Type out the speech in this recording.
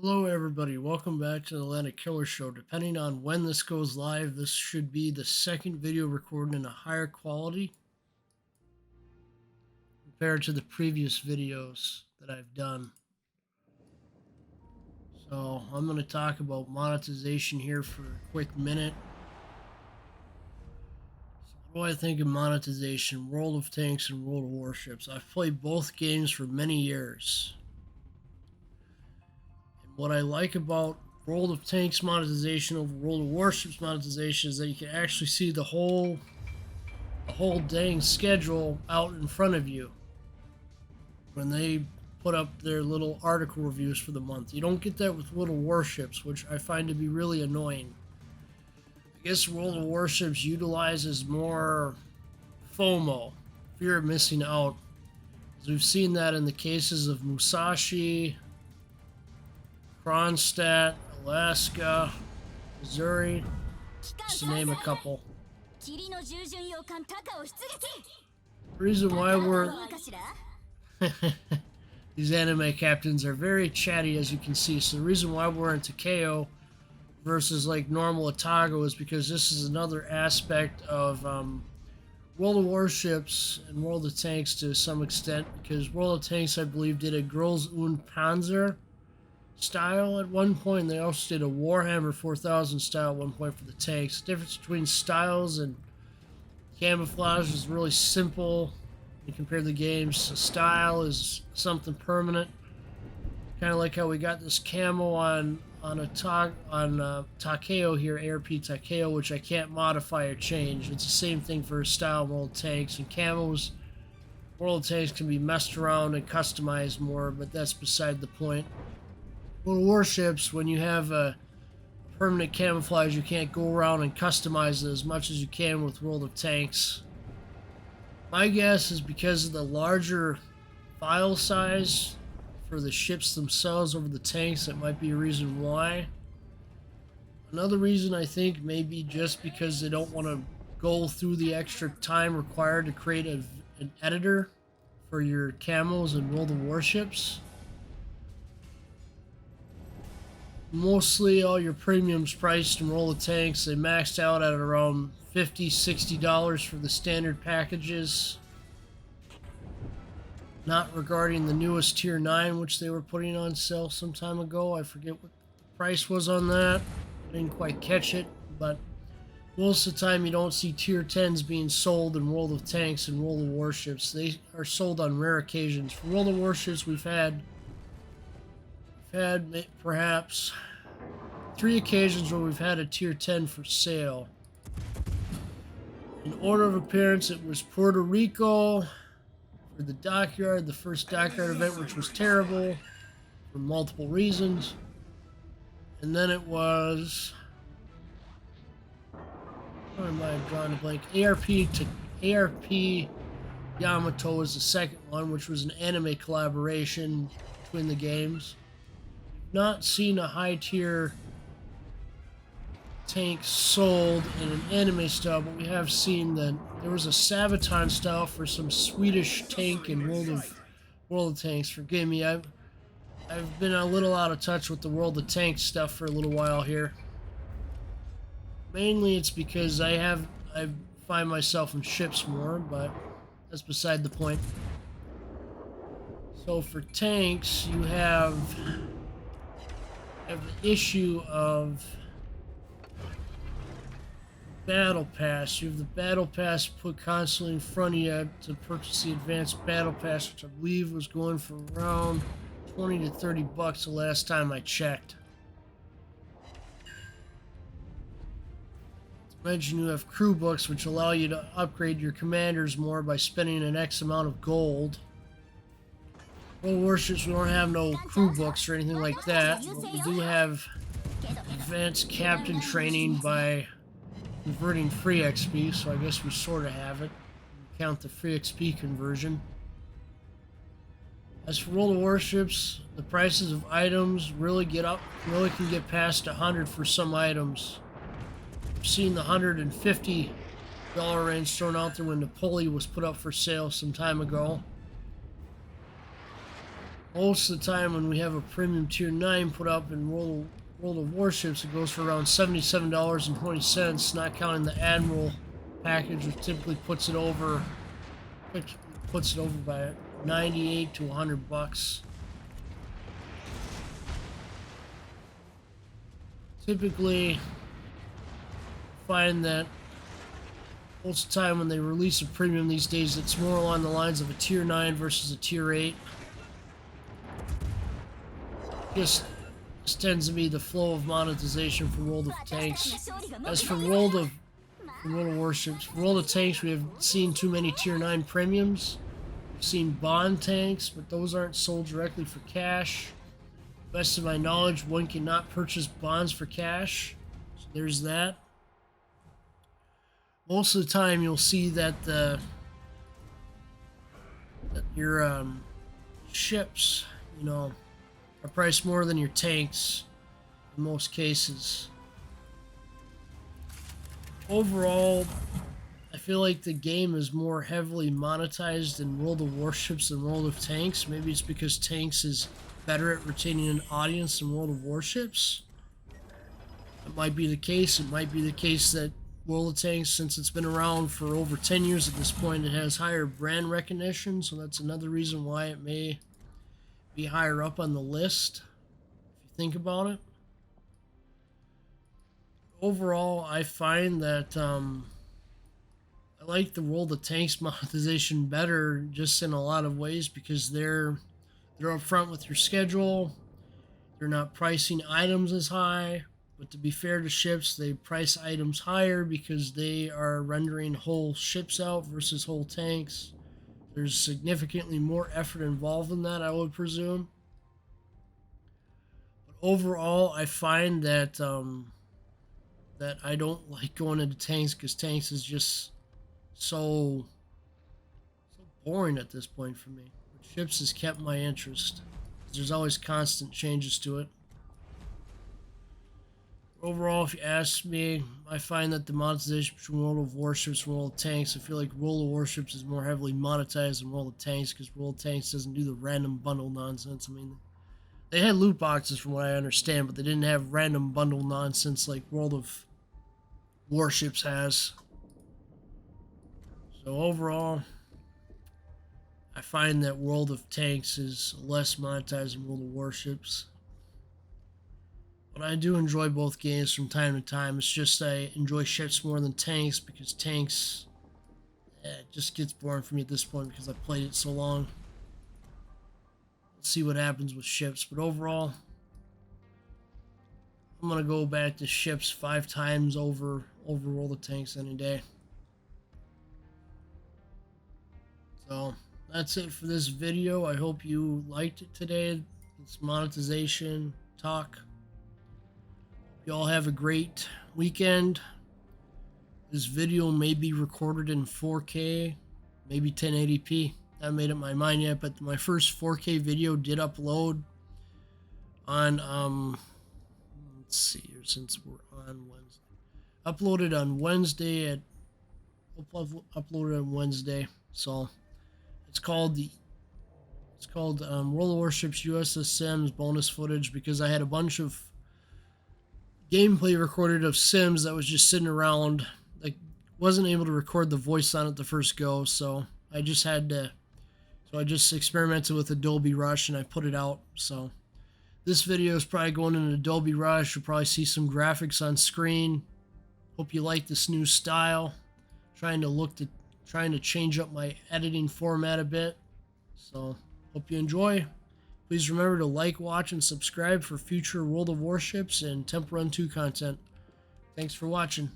Hello, everybody. Welcome back to the Atlantic Killer Show. Depending on when this goes live, this should be the second video recorded in a higher quality compared to the previous videos that I've done. So I'm going to talk about monetization here for a quick minute. So what do I think of monetization, World of Tanks and World of Warships? I've played both games for many years. What I like about World of Tanks monetization over World of Warships monetization is that you can actually see the whole dang schedule out in front of you when they put up their little article reviews for the month. You don't get that with World of Warships, which I find to be really annoying. I guess World of Warships utilizes more FOMO, fear of missing out. As we've seen that in the cases of Musashi, Kronstadt, Alaska, Missouri, just to name a couple. The reason why these anime captains are very chatty, as you can see. So the reason why we're in Takeo versus like normal Otago is because this is another aspect of World of Warships and World of Tanks to some extent, because World of Tanks, I believe, did a Girls und Panzer style at one point. They also did a Warhammer 4000 style at one point for the tanks. The difference between styles and camouflage is really simple when you compare the games. The style is something permanent, kind of like how we got this camo on Takeo here, ARP Takeo, which I can't modify or change. It's the same thing for style World of Tanks, and camos World of Tanks can be messed around and customized more, but that's beside the point. World of Warships, when you have a permanent camouflage, you can't go around and customize it as much as you can with World of Tanks. My guess is because of the larger file size for the ships themselves over the tanks. That might be a reason why. Another reason, I think, may be just because they don't want to go through the extra time required to create an editor for your camos in World of Warships. Mostly all your premiums priced in World of Tanks, they maxed out at around $50-$60 for the standard packages. Not regarding the newest Tier 9, which they were putting on sale some time ago. I forget what the price was on that. I didn't quite catch it, but most of the time you don't see Tier 10s being sold in World of Tanks and World of Warships. They are sold on rare occasions. For World of Warships, we've had perhaps 3 occasions where we've had a Tier 10 for sale. In order of appearance, it was Puerto Rico for the dockyard, the first dockyard event, which was terrible for multiple reasons. And then it was, I might have drawn a blank, ARP Yamato was the second one, which was an anime collaboration between the games. Not seen a high tier tank sold in an anime style, but we have seen that there was a Sabaton style for some Swedish tank in World of Tanks. Forgive me, I've been a little out of touch with the World of Tanks stuff for a little while here. Mainly it's because I find myself in ships more, but that's beside the point. So for tanks, you have the issue of Battle Pass. You have the Battle Pass put constantly in front of you to purchase the Advanced Battle Pass, which I believe was going for around 20 to 30 bucks the last time I checked. To mention, you have crew books, which allow you to upgrade your commanders more by spending an X amount of gold. World of Warships, we don't have no crew books or anything like that, but we do have advanced captain training by converting free XP, so I guess we sort of have it. We count the free XP conversion. As for World of Warships, the prices of items really can get past 100 for some items. I've seen the $150 range thrown out there when Napoli was put up for sale some time ago. Most of the time when we have a premium tier 9 put up in World of Warships, it goes for around $77.20, not counting the Admiral package, which typically puts it over by 98 to 100 bucks. Typically find that most of the time when they release a premium these days, it's more along the lines of a tier 9 versus a tier 8. Just tends to be the flow of monetization for World of Tanks. As for World of Warships, World of Tanks, we have seen too many tier 9 premiums. We've seen bond tanks, but those aren't sold directly for cash. Best of my knowledge, one cannot purchase bonds for cash. So there's that. Most of the time, you'll see that your ships, you know, are priced more than your tanks in most cases. Overall, I feel like the game is more heavily monetized in World of Warships than World of Tanks. Maybe it's because Tanks is better at retaining an audience than World of Warships. It might be the case. It might be the case that World of Tanks, since it's been around for over 10 years at this point, it has higher brand recognition, so that's another reason why it may be higher up on the list, if you think about it. Overall, I find that I like the World of Tanks monetization better just in a lot of ways, because they're upfront with your schedule. They're not pricing items as high, but to be fair to ships, they price items higher because they are rendering whole ships out versus whole tanks. There's significantly more effort involved in that, I would presume. But overall, I find that that I don't like going into tanks, because tanks is just so boring at this point for me. But ships has kept my interest. There's always constant changes to it. Overall, if you ask me, I find that the monetization between World of Warships and World of Tanks, I feel like World of Warships is more heavily monetized than World of Tanks, because World of Tanks doesn't do the random bundle nonsense. I mean, they had loot boxes from what I understand, but they didn't have random bundle nonsense like World of Warships has. So overall, I find that World of Tanks is less monetized than World of Warships. But I do enjoy both games from time to time. It's just I enjoy ships more than tanks, because tanks, it just gets boring for me at this point because I've played it so long. Let's see what happens with ships. But overall, I'm going to go back to ships 5 times over World of Tanks any day. So that's it for this video. I hope you liked it today. It's monetization talk. You all have a great weekend. This video may be recorded in 4K, maybe 1080p. I haven't made up my mind yet, but my first 4K video did upload on let's see here, since we're on Wednesday. Uploaded on Wednesday uploaded on Wednesday. So it's called World of Warships USS Sims bonus footage, because I had a bunch of gameplay recorded of Sims that was just sitting around. Like, wasn't able to record the voice on it the first go, so I just experimented with Adobe Rush and I put it out. So this video is probably going in Adobe Rush. You'll probably see some graphics on screen. Hope you like this new style. Trying to change up my editing format a bit. So hope you enjoy. Please remember to like, watch, and subscribe for future World of Warships and Temple Run 2 content. Thanks for watching.